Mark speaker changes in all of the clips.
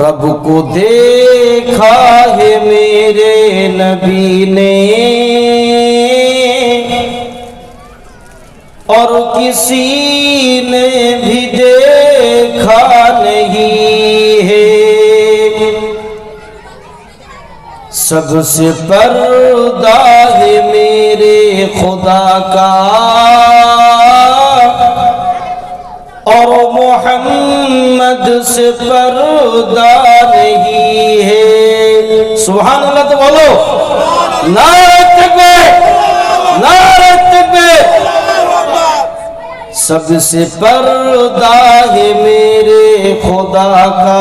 Speaker 1: رب کو دیکھا ہے میرے نبی نے اور کسی نے بھی دیکھا نہیں ہے، سب سے پردہ ہے میرے خدا کا اور محمد سے پردہ نہیں ہے۔ سبحان اللہ تو بولو، نعرہ تکبیر، نعرہ تکبیر۔ سب سے پردہ ہے میرے خدا کا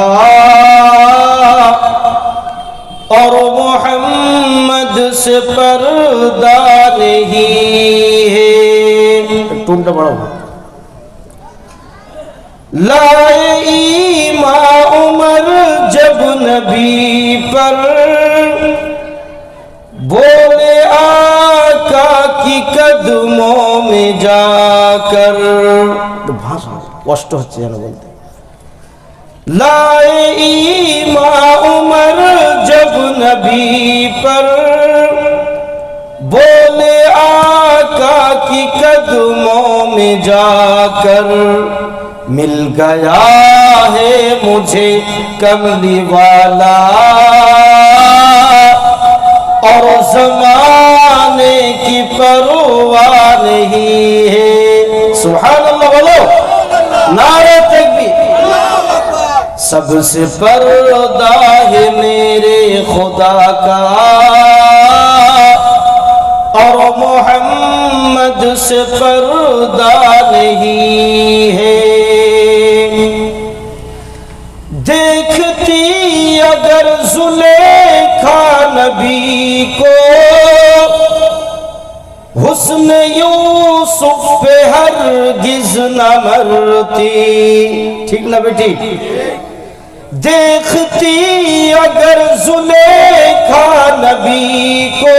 Speaker 1: اور محمد سے پردہ نہیں ہے۔ ٹونٹا بڑا ہوا لائے ایمان عمر جب نبی پر، بولے آقا کی قدموں میں جا کر، کشٹ ہচ্ছে যেন বলতে، لائے ایمان عمر جب نبی پر، بولے آقا کی قدموں میں جا کر، مل گیا ہے مجھے کملی والا اور زمانے کی پرواہ نہیں ہے۔ سبحان اللہ بولو، نعرہ تکبیر۔ سب سے پردہ ہے میرے خدا کا اور محمد سے پردہ نہیں ہے۔ دیکھتی اگر زلیخا نبی کو، حسن یوسف پہ ہرگز نہ مرتی۔ ٹھیک نا بیٹی؟ دیکھتی اگر زلیخا نبی کو،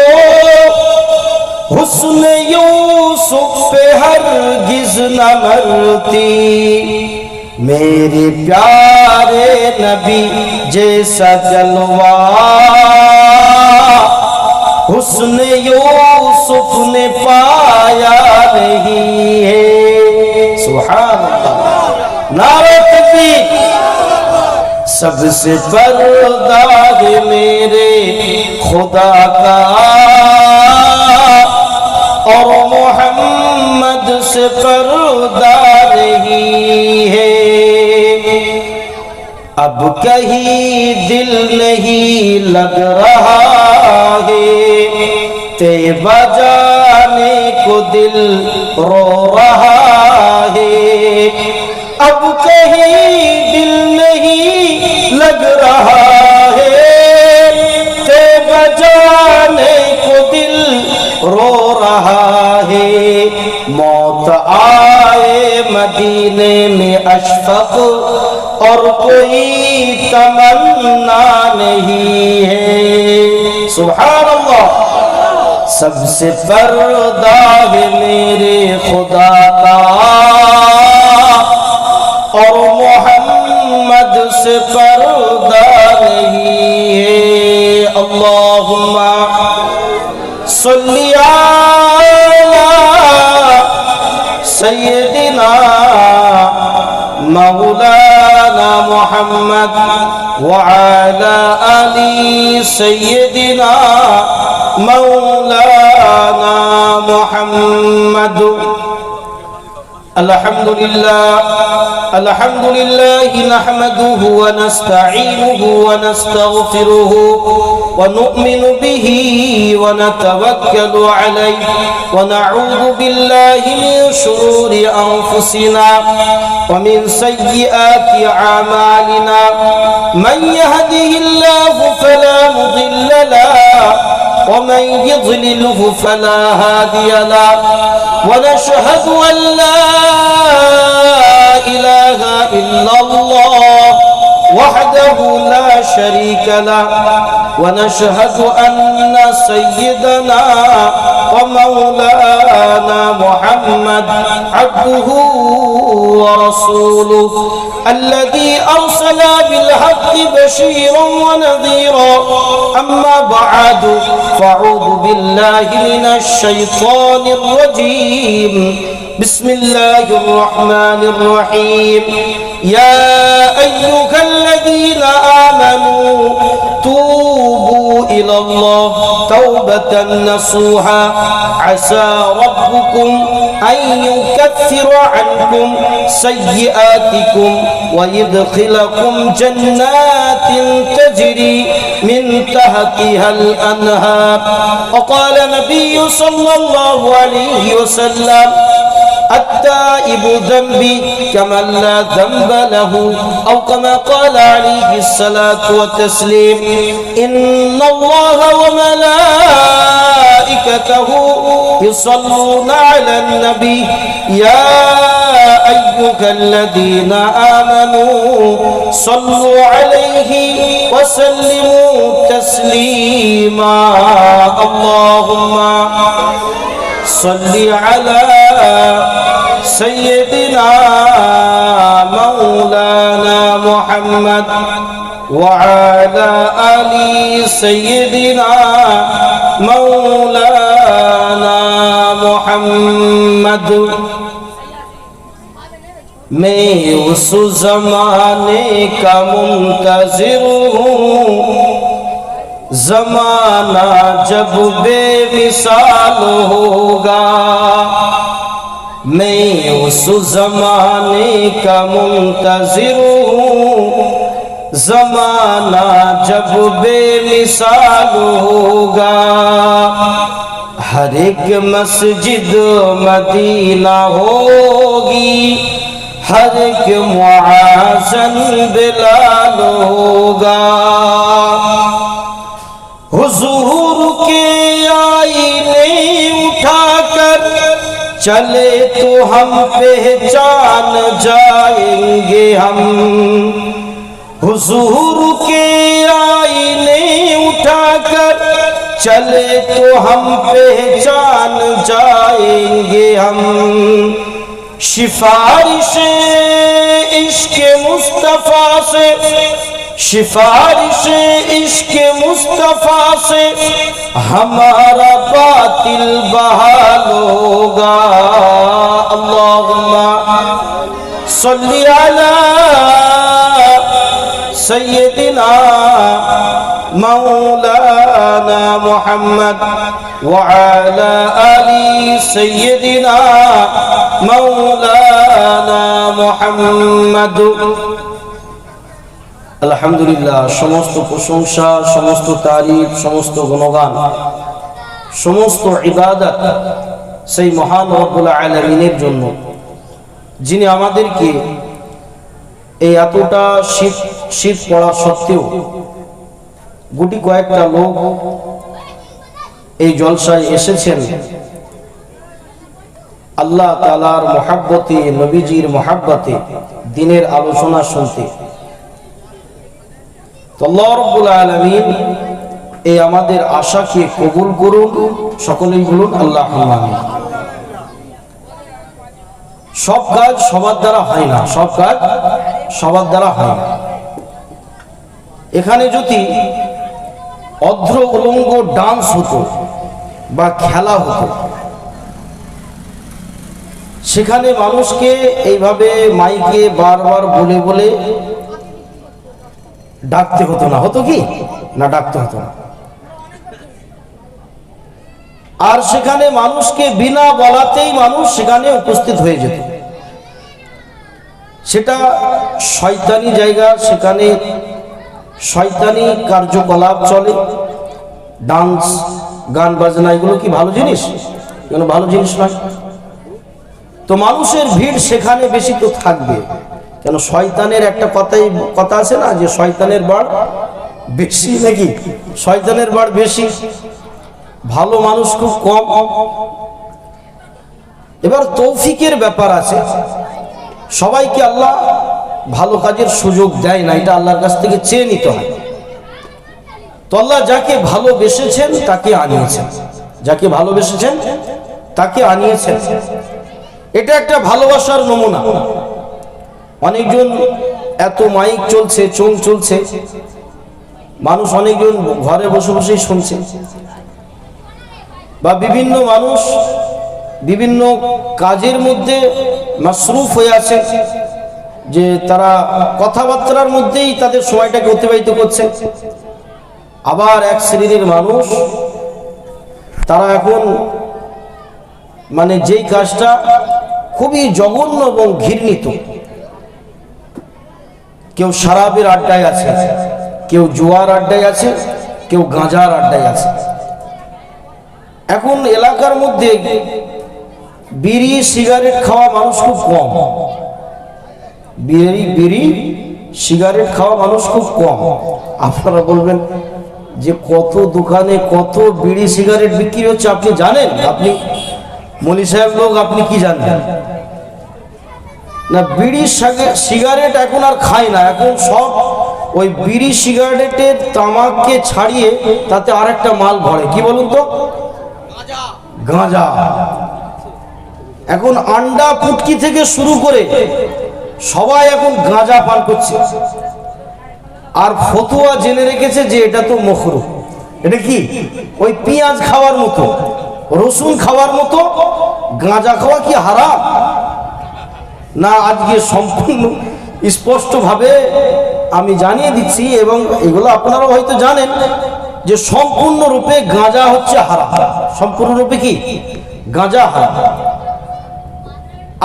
Speaker 1: حسن یوسف پہ ہرگز نہ مرتی۔ میرے پیارے نبی جیسا جلوہ حسن یوسف نے پایا نہیں ہے۔ سبحان اللہ، نعرہ تکبیر۔ سب سے پردہ ہے میرے خدا کا اور محمد سے پردہ نہیں ہے۔ اب کہیں دل نہیں لگ رہا ہے، طیبہ جانے کو دل رو رہا ہے۔ اب کہیں دل نہیں لگ رہا ہے، طیبہ جانے کو دل رو رہا ہے۔ موت آئے مدینے میں اشفق اور کوئی تمنا نہیں ہے۔ سبحان اللہ۔ سب سے پردہ ہے میرے خدا کا اور محمد سے پردہ نہیں ہے۔ اللہم صلی علی سیدنا مولانا محمد وعلى آل سيدنا مولانا محمد۔ الحمد لله نحمده ونستعينه ونستغفره ونؤمن به ونتوكل عليه ونعوذ بالله من شرور أنفسنا ومن سيئات أعمالنا، من يهده الله فلا مضل له ومن يضلله فلا هادي له، ونشهد أن لا إله إلا الله وحده لا شريك له، ونشهد أن سيدنا ومولانا محمد عبده ورسوله الذي أرسل بالحق بشيرا ونذيرا أما بعد فأعوذ بالله من الشيطان الرجيم بسم الله الرحمن الرحيم يا أيها الذين آمنوا توبوا إلى الله توبة نصوحا عسى ربكم أن يكفر عنكم سيئاتكم ويدخلكم جنات تجري من تحتها الأنهار وقال النبي صلى الله عليه وسلم التائب ذنبي كمن لا ذنب له أو كما قال عليه الصلاة والتسليم إن الله وملائكته يصلون على النبي يا أيها الذين آمنوا صلوا عليه وسلموا تسليما اللهم صل على سيدنا مولانا محمد وعلى آل سيدنا مولانا محمد मैं उस ज़माने का मुंतज़िर हूँ ज़माना जब बेमिसाल होगा मैं उस ज़माने का मुंतज़िर हूँ ज़माना जब बेमिसाल होगा हर एक मस्जिद मदीना होगी हर एक मुआज़न बिलाल होगा हुजूर के आईने उठाकर चले तो हम पहचान जाएंगे हम हुजूर के आईने उठाकर चले तो हम पहचान जाएंगे हम सिफारिश इश्क मुस्तफा से सिफारिश इश्क मुस्तफा से हमारा बातिल बहाल होगा अल्लाहुम्मा सल्ली अला सय्यदिना मौलाना मुहम्मद वअला आलि सय्यदिना मौलाना मुहम्मद আলহামদুলিল্লাহ সমস্ত প্রশংসা সমস্ত তারিফ সমস্ত গুণগান সমস্ত ইবাদত সেই মহান রব্বুল আলামিনের জন্য যিনি আমাদেরকে এই এতটা শীত পড়া সত্ত্বেও গুটি কয়েকটা লোক এই জলসায় এসেছেন আল্লাহ তাআলার মহব্বতে নবীজির মহব্বতে দ্বীনের আলোচনা শুনতে আল্লাহ রাব্বুল আলামিন এই আমাদের আশাকে কবুল করুন সকলেই বলুন আল্লাহুম্মা আমিন সব কাজ সবার দ্বারা হয় না সব কাজ সবার দ্বারা হয় না এখানে যদি অর্ধ উলঙ্গ ডান্স হতো বা খেলা হতো সেখানে মানুষকে এইভাবে মাইকে বারবার বলে বলে ডাকতে হতো না হতো কি না ডাকতে হতো না আর সেখানে মানুষকে বিনা বলাতেই মানুষ সেখানে উপস্থিত হয়ে যেত সেটা শয়তানি জায়গা সেখানে শয়তানি কার্যকলাপ চলে ডান্স গান বাজনা এগুলো কি ভালো জিনিস এগুলো ভালো জিনিস নয় তো মানুষের ভিড় সেখানে বেশি তো থাকবে কেন শয়তানের একটা কথা আছে না যে শয়তানের বাড় বেশি নাকি শয়তানের বাড় বেশি ভালো মানুষ খুব কম এবার তৌফিকের ব্যাপার আছে সবাইকে আল্লাহ ভালো কাজের সুযোগ দেয় না এটা আল্লাহর কাছ থেকে চেয়ে নিতে হয় তো আল্লাহ যাকে ভালোবেসেছেন তাকে আনিয়েছেন যাকে ভালোবেসেছেন তাকে আনিয়েছেন এটা একটা ভালোবাসার নমুনা অনেকজন এত মাইক চলছে চোং চলছে মানুষ অনেকজন ঘরে বসে বসেই শুনছে, বা বিভিন্ন মানুষ বিভিন্ন কাজের মধ্যে মাসরুফ হয়ে আছে, যে তারা কথাবার্তার মধ্যেই তাদের সময়টাকে অতিবাহিত করছে। আবার এক শ্রেণীর মানুষ তারা এখন মানে যেই কাজটা খুবই জঘন্য এবং ঘৃণিত, কেউ শরাবের আড্ডায় আছে, কেউ জুয়ার আড্ডায় আছে, কেউ গাঁজার আড্ডায় আছে। এখন এলাকার মধ্যে বিড়ি সিগারেট খাওয়া মানুষ খুব কম, বিড়ি সিগারেট খাওয়া মানুষ খুব কম। আপনারা বলবেন যে কত দোকানে কত বিড়ি সিগারেট বিক্রি হচ্ছে আপনি জানেন? আপনি মনি সাহেব লোক, আপনি কি জানেন না? বিড়ি সিগারেট এখন আর খায় না, এখন সব ওই বিড়ি সিগারেটের তামাককে ছাড়িয়ে তাতে আরেকটা মাল ভরে, কি বলুন তো? গাঁজা। এখন আন্ডা পুটকি থেকে শুরু করে সবাই এখন গাঁজা পান করছে, আর ফতুয়া জেনে রেখেছে যে এটা তো মাকরুহ। এটা কি? ওই পেঁয়াজ খাওয়ার মতো, রসুন খাওয়ার মতো গাঁজা খাওয়া কি হারাম? না, আজকে সম্পূর্ণ স্পষ্টভাবে আমি জানিয়ে দিচ্ছি, এবং এগুলো আপনারা হয়তো জানেন যে সম্পূর্ণরূপে গাঁজা হচ্ছে হারাম। সম্পূর্ণরূপে কি? গাঁজা হারাম।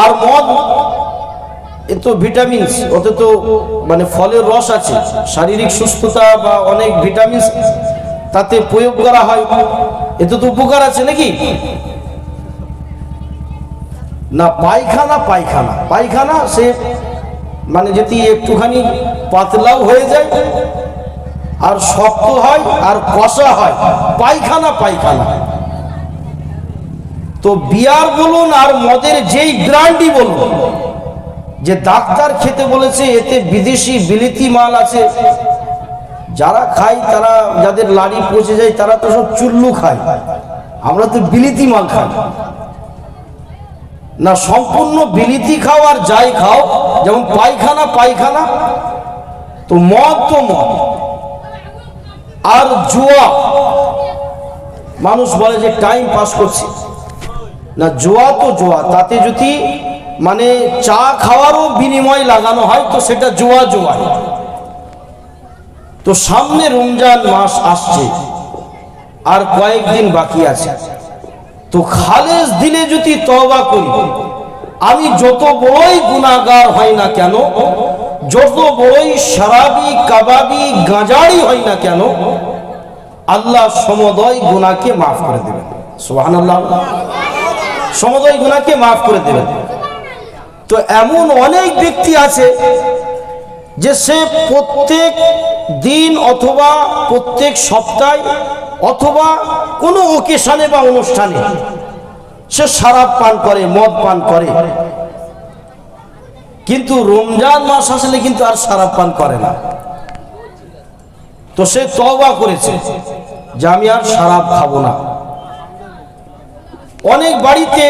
Speaker 1: আর মদ, এ তো ভিটামিনস, ওতে তো মানে ফলের রস আছে, শারীরিক সুস্থতা বা অনেক ভিটামিনস তাতে প্রয়োগ করা হয়, এতে তো উপকার আছে নাকি? না, পায়খানা পায়খানা পায়খানা সে মানে যদি একটুখানি পাতলাও হয়ে যায় আর শক্ত হয় আর কষা হয়, পায়খানা পায়খানা। তো বিয়ার বলুন আর মদের যেই ব্র্যান্ডই বলুন, যে ডাক্তার খেতে বলেছে এতে বিদেশি বিলিতি মাল আছে, যারা খায় তারা, যাদের লাড়ি পচে যায় তারা তো সব চুল্লু খায়, আমরা তো বিলিতি মাল খাই না। সম্পূর্ণ বিলিতি খাও আর যাই খাও, যেমন পায়খানা পায়খানা, তো মদ তো মদ। আর জুয়া, মানুষ বলে যে টাইম পাস করছে, না, জুয়া তো জুয়া, তাতে যদি মানে চা খাওয়ারও বিনিময় লাগানো হয় তো সেটা জুয়া জুয়া। তো সামনে রমজান মাস আসছে, আর কয়েকদিন বাকি আছে, তো খালেস দিলে যদি তওবা করি, আমি যত বড়ই গুনাহগার হই না কেন, যত বড়ই শরাবি কাবাবি গাঁজাড়ি হই না কেন, আল্লাহ সমদয় গুনাহকে মাফ করে দেবেন। সুবহানাল্লাহ। সমদয় গুনাহকে মাফ করে দেবেন। তো এমন অনেক ব্যক্তি আছে যে সে প্রত্যেক দিন অথবা প্রত্যেক সপ্তাহে অথবা কোনো ওকেশনে বা অনুষ্ঠানে সে শরাব পান করে, মদ পান করে, কিন্তু রমজান মাস আসলে কিন্তু আর শরাব পান করে না। তো সে তওবা করেছে যে আমি আর শরাব খাবো না। অনেক বাড়িতে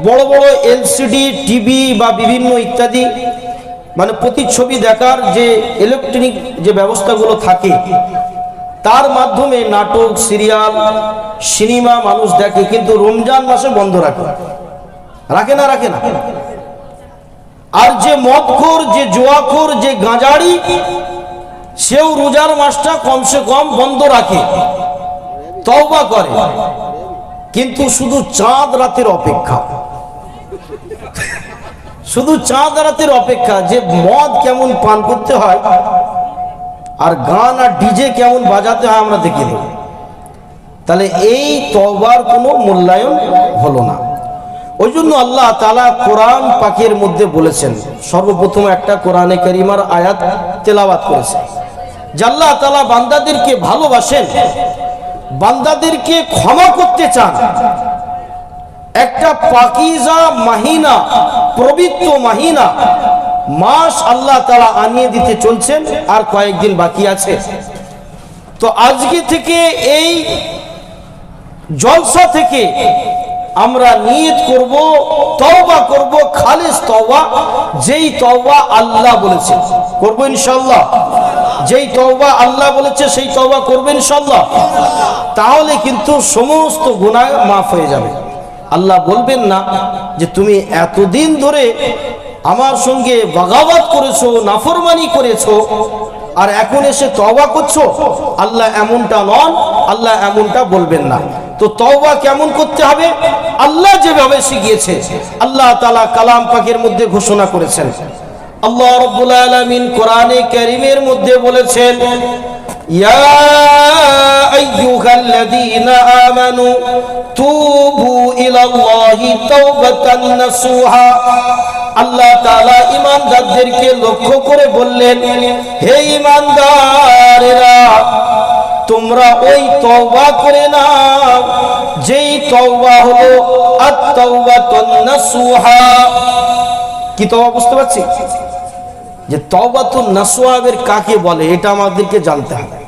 Speaker 1: বড় বড় এলসিডি টিভি বা বিভিন্ন ইত্যাদি মানে প্রতিচ্ছবি দেখার যে ইলেকট্রনিক যে ব্যবস্থাগুলো থাকে, তার মাধ্যমে নাটক, সিরিয়াল, সিনেমা মানুষ দেখে, কিন্তু রমজান মাসে বন্ধ রাখে, রাখে না, রাখে না। আর যে মদখোর, যে জুয়াখোর, যে গাঁজাড়ি, সেও রোজার মাসটা কমসে কম বন্ধ রাখে, তওবা করে, কিন্তু শুধু চাঁদ রাতের অপেক্ষা, শুধু চাঁদ রাতের অপেক্ষা যে মদ কেমন পান করতে হয় আর গান আর ডিজে কেমন বাজাতে হয় আমরা দেখে দেব। তাহলে এই তওবার কোনো মূল্যায়ন হলো না। ওই জন্য আল্লাহ তাআলা কোরআন পাকের মধ্যে বলেছেন, সর্বপ্রথম একটা কোরআনে কারিমার আয়াত তেলাওয়াত করেছে যে আল্লাহ তাআলা বান্দাদেরকে ভালোবাসেন, বান্দাদেরকে ক্ষমা করতে চান। একটা পাকিজা মাহিনা, পবিত্র মাহিনা মাস আল্লাহ তাআলা আনিয়ে দিতে চলছেন, আর কয়েকদিন বাকি আছে। তো আজকে থেকে এই জলসা থেকে আমরা নিয়ত করব, তওবা করব, খালিস তওবা, যেই তওবা আল্লাহ বলেছেন করব ইনশাআল্লাহ, যেই তওবা আল্লাহ বলেছে সেই তওবা করবেন ইনশাআল্লাহ, তাহলে কিন্তু সমস্ত গুনাহ মাফ হয়ে যাবে। আল্লাহ বলবেন না যে তুমি এতদিন ধরে আমার সঙ্গে বাগাওয়াত করেছো, নাফরমানি করেছো, আর এখন এসে তওবা করছো। আল্লাহ এমনটা নন, আল্লাহ এমনটা বলবেন না। তো তওবা কেমন করতে হবে? আল্লাহ যেভাবে শিখিয়েছে, আল্লাহ তাআলা কালাম পাকের মধ্যে ঘোষণা করেছেন। আল্লাহ রাব্বুল আলামিন কোরআনে কারীমের মধ্যে বলেছেন, ইয়া আইয়ুহাল্লাযীনা আমানু তুবু ইলাল্লাহি তাওবাতান নাসুহা। আল্লাহ তাআলা ঈমানদারদেরকে লক্ষ্য করে বললেন, হে ঈমানদারেরা, তোমরা ওই তওবা করে নাও যেই তওবা হলো আত-তাওবাতুন নাসুহা। কি তওবা বুঝতে পারছি? যে তাওবাতুন নাসুহাবের কাকে বলে এটা আমাদেরকে জানতে হবে।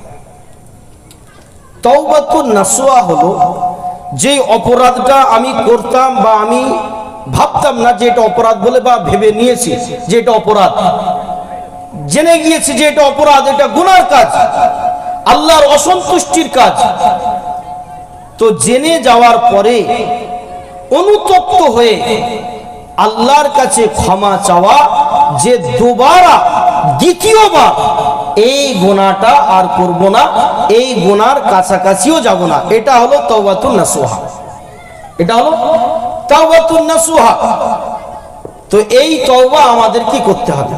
Speaker 1: তাওবাতুন নাসুহা হলো যে অপরাধটা আমি করতাম বা আমি ভাবতাম না যে এটা অপরাধ বলে, বা ভেবে নিয়েছি যে এটা অপরাধ, জেনে গিয়েছি যে এটা অপরাধ, এটা গুনার কাজ, আল্লাহর অসন্তুষ্টির কাজ। তো জেনে যাওয়ার পরে অনুতপ্ত হয়ে আল্লাহর কাছে ক্ষমা চাওয়া, যে দুবারা দ্বিতীয়বার এই গুনাহটা আর করব না, এই গুনার কাছাকাছিও যাব না, এটা হলো তাওবাতুন নাসুহা। এটা হলো তাওবাতুন নাসুহা। তো এই তওবা আমাদের কি করতে হবে?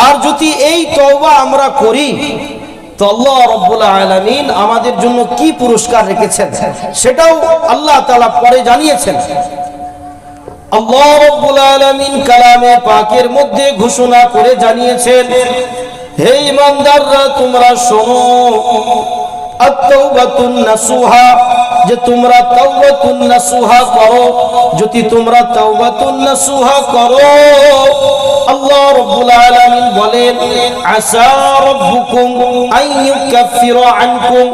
Speaker 1: আর যদি এই তওবা আমরা করি তো আল্লাহ রাব্বুল আলামিন আমাদের জন্য কি পুরস্কার রেখেছেন সেটাও আল্লাহ তাআলা পরে জানিয়েছেন। আল্লাহ রাব্বুল আলামিন কালামে পাকের মধ্যে ঘোষণা করে জানিয়েছেন, হে ঈমানদাররা তোমরা শোনো, আত-তাওবাতুন নাসুহা, যে তোমরা তাওবাতুন নাসুহা করো। যদি তোমরা তাওবাতুন নাসুহা করো, আল্লাহ রাব্বুল আলামিন বলেন, আসা রাব্বুকুম আন ইউকাফিরা আনকুম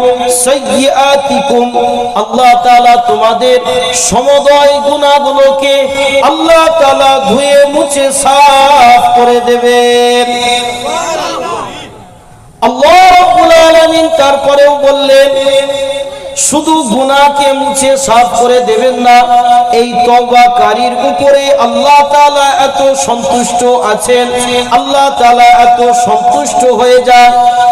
Speaker 1: সাইয়্যাতিকুম। আল্লাহ তাআলা তোমাদের সমদয় গুনাহগুলোকে আল্লাহ তাআলা ধুয়ে মুছে সাফ করে দেবেন। আল্লাহ রাব্বুল আলামিন তারপরেও বললেন, শুধু গুনাহকে মুছে সাফ করে দেবেন না, এই তওবাকারীর উপরে আল্লাহ তাআলা এত সন্তুষ্ট আছেন, আল্লাহ তাআলা এত সন্তুষ্ট হয়ে যায়,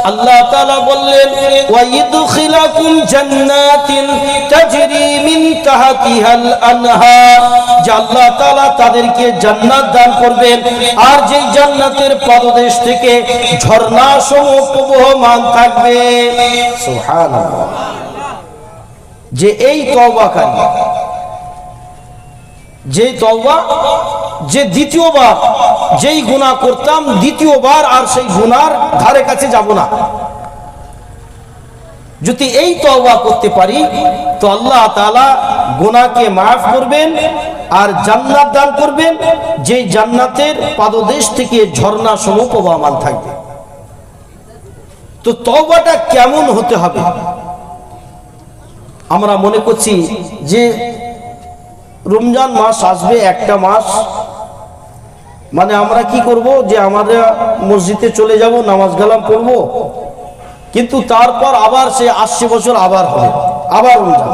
Speaker 1: আল্লাহ তাআলা বললেন, ওয়া ইদখিলাকুম জান্নাতিন তাজরি মিন তাহতিহাল আনহার, যে আল্লাহ তাআলা তাদেরকে জান্নাত দান করবেন, আর যেই জান্নাতের পাদদেশ থেকে ঝর্ণা সমূহ প্রবহমান থাকবে। সুবহানাল্লাহ। যে এই তওবাকারী, যে তওবা, যে দ্বিতীয়বার যেই গুনাহ করতাম, দ্বিতীয়বার আর সেই গুনার ধারে কাছে যাব না, যদি এই তওবা করতে পারি তো আল্লাহ তাআলা গুনাহকে মাফ করবেন আর জান্নাত দান করবেন, যেই জান্নাতের পাদদেশ থেকে ঝর্ণা সমূহ প্রবাহমান থাকবে। তো তওবাটা কেমন হতে হবে? আমরা মনে করছি যে রমজান মাস আসবে, একটা মাস, মানে আমরা কি করব, যে আমরা মসজিদে চলে যাব, নামাজ কালাম পড়ব, কিন্তু তারপর আবার সে 80 বছর আবার হবে, আবার রমজান।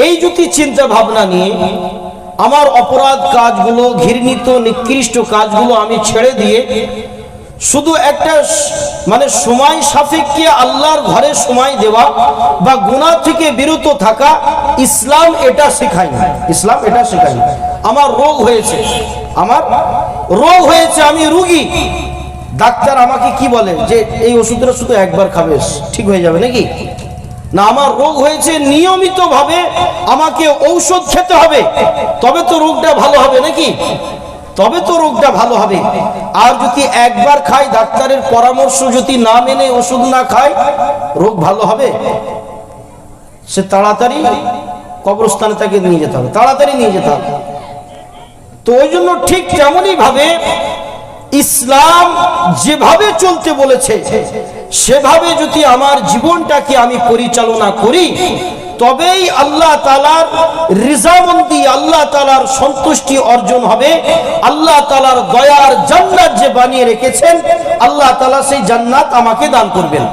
Speaker 1: এই যদি চিন্তা ভাবনা নিয়ে আমার অপরাধ কাজগুলো, ঘৃণিত নিকৃষ্ট কাজগুলো আমি ছেড়ে দিয়ে শুধু একটা মানে সময় সাপেক্ষে আল্লাহর ঘরে সময় দেওয়া বা গুনাহ থেকে বিরত থাকা, ইসলাম এটা শেখায় না। ইসলাম এটা শেখায় না। আমার রোগ হয়েছে, আমি রোগী, ডাক্তার আমাকে কি বলে যে এই ওষুধটা শুধু একবার খাবে, ঠিক হয়ে যাবে নাকি? না, আমার রোগ হয়েছে, নিয়মিত ভাবে আমাকে ঔষধ খেতে হবে, তবে তো রোগটা ভালো হবে নাকি? তবে তো রোগটা ভালো হবে। আর যদি একবার খাই, ডাক্তারের পরামর্শ যদি না মেনে ওষুধ না খায়, রোগ ভালো হবে? সে তাড়াতাড়ি কবরস্থানে তাকে নিয়ে যেতে হবে, তাড়াতাড়ি নিয়ে যেতে হবে। তো ওই জন্য ঠিক তেমনই ভাবে ইসলাম যেভাবে চলতে বলেছে সেভাবে যদি আমার জীবনটাকে আমি পরিচালনা করি তবেই আল্লাহ তাআলার রিজামন্দি, আল্লাহ তাআলার সন্তুষ্টি অর্জন হবে। আল্লাহ তাআলার দয়ার জান্নাত যে বানিয়ে রেখেছেন, আল্লাহ তাআলা সেই জান্নাত আমাকে দান করবেন।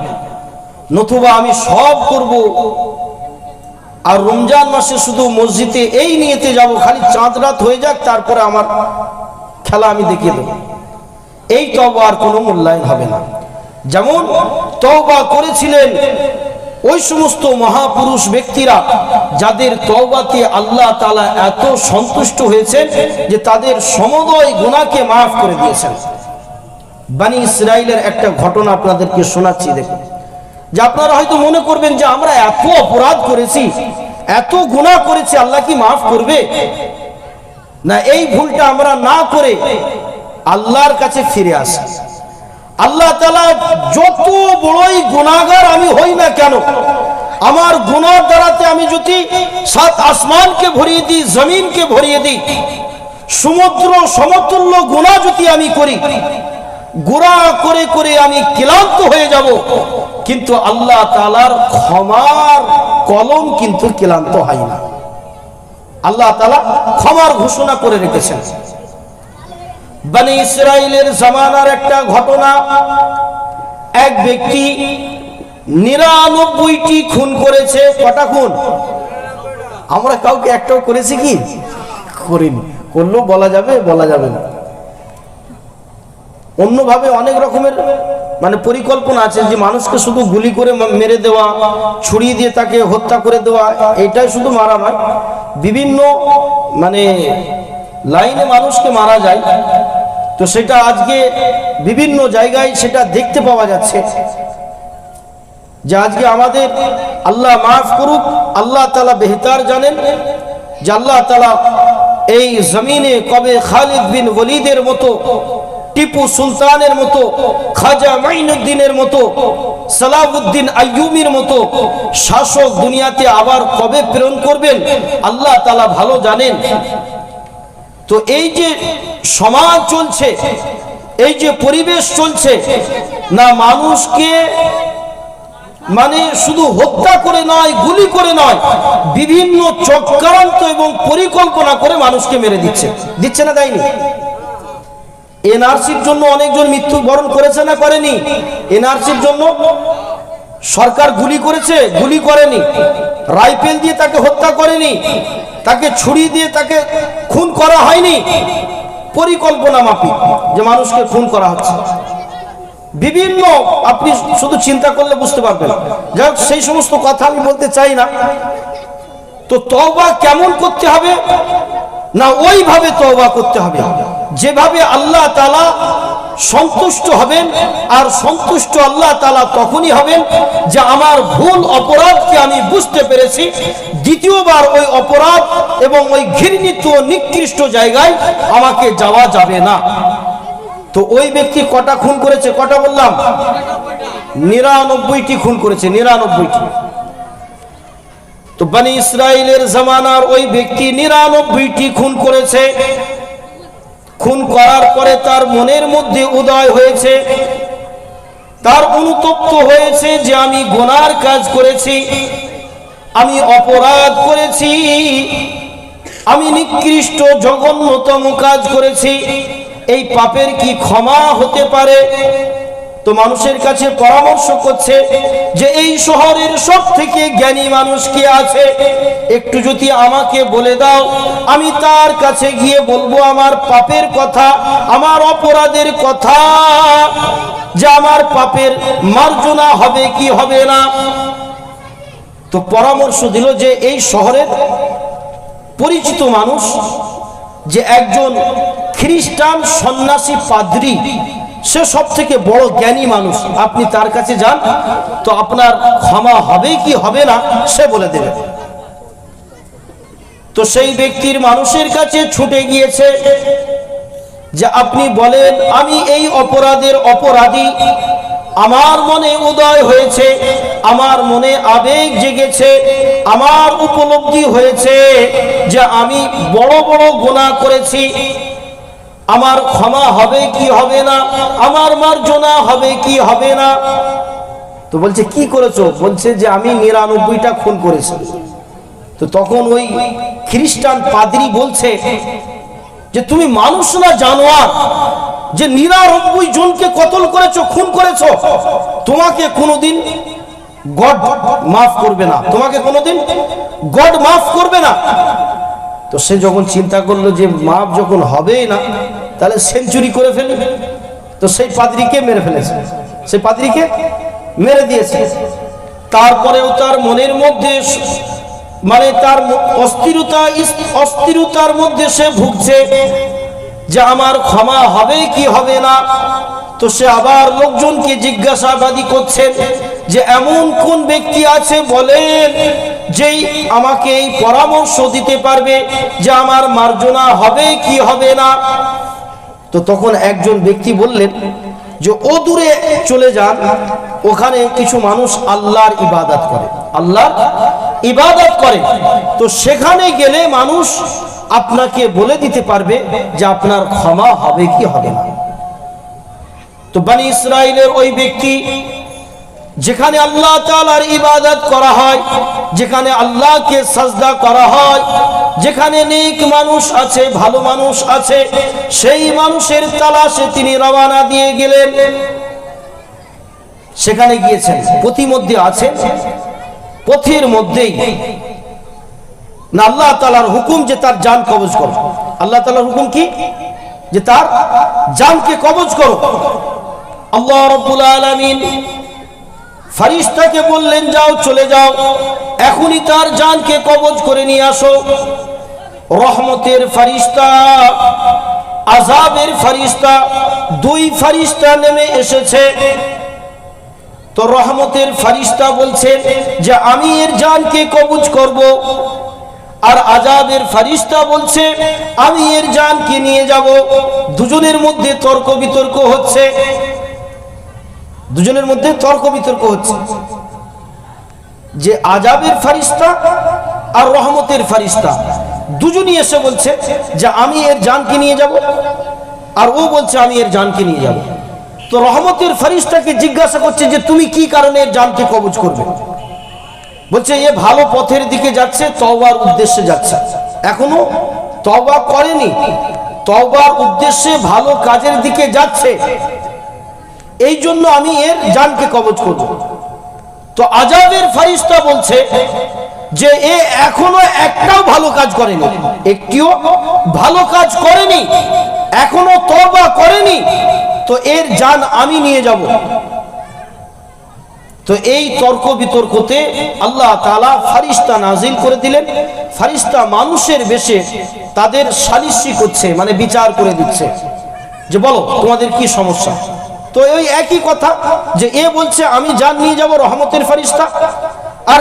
Speaker 1: নতুবা আমি সব করব, আর রমজান মাসে শুধু মসজিদে এই নিয়েতে যাব, খালি চাঁদ রাত হয়ে যাক, তারপরে আমার খেলা আমি দেখিয়ে দেব, এই তওবা আর কোনো মূল্যায়ন হবে না। যেমন তওবা করেছিলেন ওই সমস্ত মহাপুরুষ ব্যক্তিরা যাদের তওবাতে আল্লাহ তাআলা এত সন্তুষ্ট হয়েছেন যে তাদের সমুদয় গুনাহকে মাফ করে দিয়েছেন। বনি ইসরাইলের একটা ঘটনা আপনাদেরকে শোনাচ্ছি, দেখুন, যে আপনারা হয়তো মনে করবেন যে আমরা এত অপরাধ করেছি, এত গুনাহ করেছি, আল্লাহ কি মাফ করবে? না, এই ভুলটা আমরা না করে আল্লাহর কাছে ফিরে আসি। আল্লাহ তাআলা যত বড়ই গুনাহগার আমি হই না কেন, আমার গুনার দ্বারাতে আমি যদি সাত আসমানকে ভরিয়ে দিই, জমিনকে ভরিয়ে দিই, সমুদ্র সমতুল্য গুনাহ যদি আমি করি, গুনাহ করে করে আমি ক্লান্ত হয়ে যাব, কিন্তু আল্লাহ তাআলার ক্ষমার কলম কিন্তু ক্লান্ত হয় না। আল্লাহ তাআলা ক্ষমার ঘোষণা করে রেখেছেন। বনি ইসরাইলের জামানার একটা ঘটনা, এক ব্যক্তি 99টি খুন করেছে। কটা খুন? আমরা কাউকে একটাও করেছি কি? করিনি। করলেও বলা যাবে, বলা যাবে না। অন্যভাবে অনেক রকমের মানে পরিকল্পনা আছে, যে মানুষকে শুধু গুলি করে মেরে দেওয়া, ছুরি দিয়ে তাকে হত্যা করে দেওয়া, এটাই শুধু মারা নয়, বিভিন্ন মানে লাইনে মানুষকে মারা যায়। তো সেটা আজকে বিভিন্ন জায়গায় সেটা দেখতে পাওয়া যাচ্ছে, যে আজকে আমাদের আল্লাহ মাফ করুক, আল্লাহ তাআলা বেহতার জানেন, যে আল্লাহ তাআলা এই জমিনে কবে খালিদ বিন ওয়ালিদের মতো, টিপু সুলতানের মতো, খাজা মাইনুদ্দিনের মতো, সালাউদ্দিন আইয়ুবীর মতো শাসক দুনিয়াতে আবার কবে প্রেরণ করবেন, আল্লাহ তাআলা ভালো জানেন। তো এই যে সমাজ চলছে, এই যে পরিবেশ চলছে, না মানুষকে মানে শুধু হত্যা করে নয়, গুলি করে নয়, বিভিন্ন চক্রান্ত এবং পরিকল্পনা করে মানুষকে মেরে দিচ্ছে। দিচ্ছে না, দেয়নি? এনআরসির জন্য অনেকজন মৃত্যুবরণ করেছে না করেনি? এনআরসির জন্য সরকার গুলি করেছে, গুলি করেনি। রাইফেল দিয়ে তাকে হত্যা করেনি, তাকে ছুরি দিয়ে তাকে খুন করা হয়নি। পরিকল্পনা মাফিক যে মানুষকে খুন করা হচ্ছে বিভিন্ন, আপনি শুধু চিন্তা করলে বুঝতে পারবেন। যাই হোক, সেই সমস্ত কথা আমি বলতে চাই না। তো তওবা কেমন করতে হবে? না, ওইভাবে তওবা করতে হবে যেভাবে আল্লাহ তাআলা সন্তুষ্ট হবেন। আর সন্তুষ্ট আল্লাহ তাআলা তখনই হবেন যে আমার ভুল অপরাধকে আমি বুঝতে পেরেছি, দ্বিতীয়বার ওই অপরাধ এবং ওই ঘৃণিত নিকৃষ্ট জায়গায় আমাকে যাওয়া যাবে না। তো ওই ব্যক্তি কটা খুন করেছে? কটা বললাম? 99টি খুন করেছে, 99টি। তো বনি ইসরাইলের জামানার ওই ব্যক্তি 99টি খুন করেছে। খুন করার পরে তার মনের মধ্যে উদয় হয়েছে, তার অনুতপ্ত হয়েছে যে আমি গুনার কাজ করেছি, আমি অপরাধ করেছি, আমি নিকৃষ্ট জঘন্যতম কাজ করেছি, এই পাপের কি ক্ষমা হতে পারে? তো মানুষের কাছে পরামর্শ করছে যে এই শহরের সব থেকে জ্ঞানী মানুষ কে আছে, একটু যদি আমাকে বলে দাও, আমি তার কাছে গিয়ে বলবো আমার পাপের কথা, আমার অপরাধের কথা, যে আমার পাপের মার্জনা হবে কি হবে না। তো পরামর্শ দিল যে এই শহরের পরিচিত মানুষ, যে একজন খ্রিস্টান সন্ন্যাসী পাদ্রী, সে সব থেকে বড় জ্ঞানী মানুষ, আপনি তার কাছে যান, তো আপনার ক্ষমা হবে কি হবে না সে বলে দেবে। তো সেই ব্যক্তির মানুষের কাছে ছুটে গিয়েছে যে আপনি বলেন আমি এই অপরাধের অপরাধী, আমার মনে উদয় হয়েছে, আমার মনে আবেগ জেগেছে, আমার উপলব্ধি হয়েছে যে আমি বড় বড় গুনাহ করেছি, আমার ক্ষমা হবে কি হবে না, আমার মার্জনা হবে কি হবে না। তো বলছে কি করেছো? বলছে যে আমি 99টা খুন করেছি। তো তখন ওই খ্রিস্টান পাদ্রী বলছে যে তুমি মানুষ না জানোয়ার, যে 99 জনকে কতল করেছো, খুন করেছো, তোমাকে কোনোদিন গড মাফ করবে না, তোমাকে কোনোদিন গড মাফ করবে না। তো সে যখন চিন্তা করলো যে মাফ যখন হবেই না, তাহলে সেঞ্চুরি করে ফেলবে। তো সেই পাদ্রীকে মেরে ফেলেছে, সেই পাদ্রীকে মেরে দিয়েছে। তারপরেও তার মনের মধ্যে মানে তার অস্থিরতার মধ্যে সে ভুগছে যে আমার ক্ষমা হবে কি হবে না। তো সে আবার লোকজনকে জিজ্ঞাসাবাদি করছেন যে এমন কোন ব্যক্তি আছে বলেন যেই আমাকে এই পরামর্শ দিতে পারবে যে আমার মার্জনা হবে কি হবে না। তো তখন একজন ব্যক্তি বললেন যে ও দূরে চলে যান, ওখানে কিছু মানুষ আল্লাহর ইবাদত করে, আল্লাহর ইবাদত করে। তো সেখানে গেলে মানুষ আপনাকে বলে দিতে পারবে যে আপনার ক্ষমা হবে কি হবে না। তো বনি ইসরাইলের ওই ব্যক্তি যেখানে আল্লাহ তাআলার ইবাদত করা হয়, যেখানে আল্লাহকে সাজদা করা হয়, যেখানে নেক মানুষ আছে, ভালো মানুষ আছে, সেই মানুষের তালাশে তিনি রওনা দিয়ে গেলেন। সেখানে গিয়েছেন, পথিমধ্যে আছেন, পথের মধ্যেই না আল্লাহ তাআলার হুকুম যে তার জান কবজ করো। আল্লাহ তাআলার হুকুম কি? যে তার জানকে কবজ করো। আল্লাহ রাব্বুল আলামিন ফেরেশতাকে বললেন যাও, চলে যাও, এখনই তার জানকে কবজ করে নিয়ে আসো। রহমতের ফেরেশতা, আযাবের ফেরেশতা, দুই ফেরেশতা নেমে এসেছে। তো রহমতের ফেরেশতা বলছেন যে আমি এর জানকে কবজ করব, আর আযাবের ফেরেশতা বলছে আমি এর জানকে নিয়ে যাব। দুজনের মধ্যে তর্ক বিতর্ক হচ্ছে, দুজনের মধ্যে তর্ক বিতর্ক হচ্ছে যে আযাবের ফেরেশতা আর রহমতের ফেরেশতা দুজনই এসে বলছে যে আমি এর জানকে নিয়ে যাব, আর ও বলছে আমি এর জানকে নিয়ে যাব। তো রহমতের ফেরেশতাকে জিজ্ঞাসা করছে যে তুমি কি কারণে এর জানকে কবজ করবে? বলছে এ ভালো পথের দিকে যাচ্ছে, তওবার উদ্দেশ্যে যাচ্ছে, এখনো তওবা করেনি, তওবার উদ্দেশ্যে ভালো কাজের দিকে যাচ্ছে, এই জন্য আমি এর জানকে কবজ করব। তো আযাবের ফেরেশতা বলছে যে এ এখনো একটাও ভালো কাজ করেনি, একটিও ভালো কাজ করেনি, এখনো তওবা করেনি, তো এর জান আমি নিয়ে যাব। তো এই তর্ক বিতর্কতে আল্লাহ তাআলা ফেরেশতা নাজিল করে দিলেন। ফেরেশতা মানুষের বেশে তাদের সালিশি করছে, মানে বিচার করে দিচ্ছে যে বলো তোমাদের কি সমস্যা। তো ওই একই কথা যে এ বলছে আমি জান নিয়ে যাব, রহমতের ফেরেশতা, আর